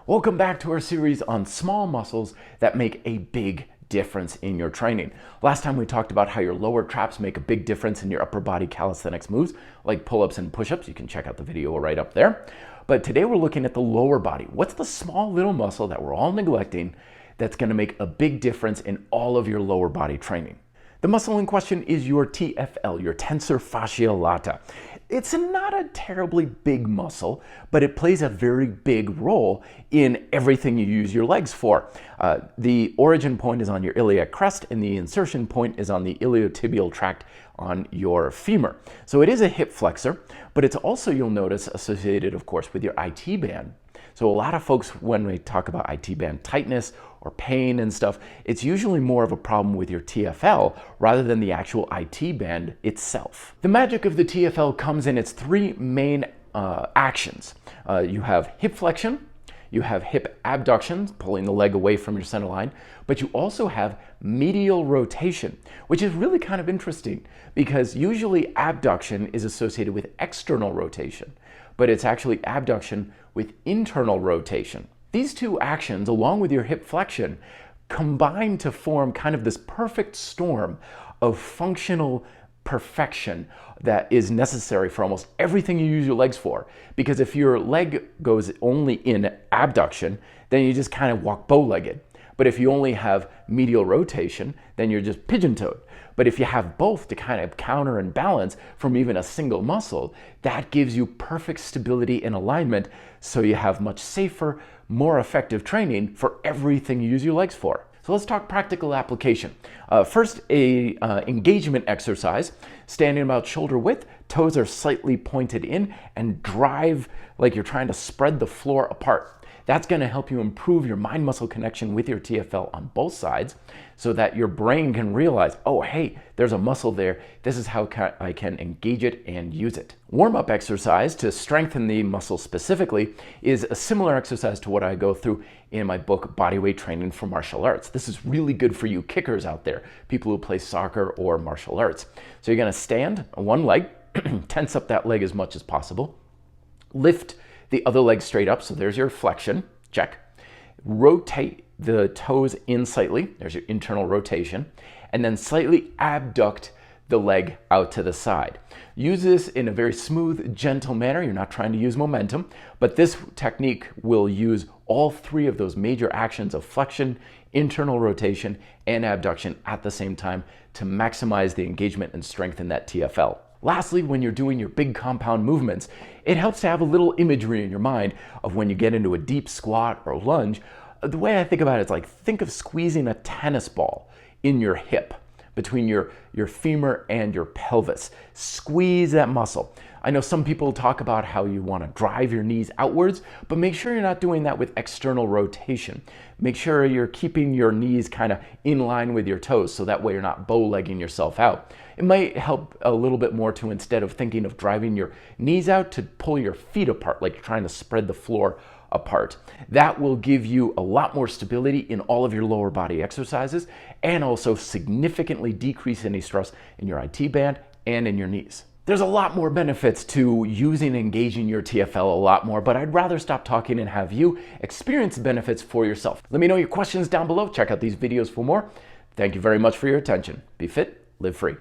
Welcome back to our series on small muscles that make a big difference in your training. Last time we talked about how your lower traps make a big difference in your upper body calisthenics moves, like pull-ups and push-ups. You can check out the video right up there. But today we're looking at the lower body. What's the small little muscle that we're all neglecting that's going to make a big difference in all of your lower body training? The muscle in question is your TFL, your tensor fasciae latae. It's not a terribly big muscle, but it plays a very big role in everything you use your legs for. The origin point is on your iliac crest, and the insertion point is on the iliotibial tract on your femur. So it is a hip flexor, but it's also, you'll notice, associated, of course, with your IT band. So a lot of folks, when we talk about IT band tightness or pain and stuff, it's usually more of a problem with your TFL rather than the actual IT band itself. The magic of the TFL comes in its three main actions. You have hip flexion, you have hip abduction, pulling the leg away from your center line, but you also have medial rotation, which is really kind of interesting because usually abduction is associated with external rotation, but it's actually abduction with internal rotation. These two actions, along with your hip flexion, combine to form kind of this perfect storm of functional perfection that is necessary for almost everything you use your legs for. Because if your leg goes only in abduction, then you just kind of walk bow-legged. But if you only have medial rotation, then you're just pigeon-toed. But if you have both to kind of counter and balance from even a single muscle, that gives you perfect stability and alignment, so you have much safer, more effective training for everything you use your legs for. So let's talk practical application. First, a engagement exercise. Standing about shoulder width, toes are slightly pointed in, and drive like you're trying to spread the floor apart. That's going to help you improve your mind-muscle connection with your TFL on both sides so that your brain can realize, oh, hey, there's a muscle there. This is how I can engage it and use it. Warm-up exercise to strengthen the muscle specifically is a similar exercise to what I go through in my book, Bodyweight Training for Martial Arts. This is really good for you kickers out there, people who play soccer or martial arts. So you're going to stand on one leg, tense up that leg as much as possible, lift the other leg straight up, so there's your flexion, check. Rotate the toes in slightly, there's your internal rotation, and then slightly abduct the leg out to the side. Use this in a very smooth, gentle manner. You're not trying to use momentum, but this technique will use all three of those major actions of flexion, internal rotation, and abduction at the same time to maximize the engagement and strengthen that TFL. Lastly, when you're doing your big compound movements, it helps to have a little imagery in your mind of when you get into a deep squat or lunge. The way I think about it is like, think of squeezing a tennis ball in your hip between your femur and your pelvis. Squeeze that muscle. I know some people talk about how you want to drive your knees outwards, but make sure you're not doing that with external rotation. Make sure you're keeping your knees kind of in line with your toes, so that way you're not bow-legging yourself out. It might help a little bit more to, instead of thinking of driving your knees out, to pull your feet apart, like you're trying to spread the floor apart. That will give you a lot more stability in all of your lower body exercises, and also significantly decrease any stress in your IT band and in your knees. There's a lot more benefits to using and engaging your TFL, a lot more, but I'd rather stop talking and have you experience the benefits for yourself. Let me know your questions down below. Check out these videos for more. Thank you very much for your attention. Be fit, live free.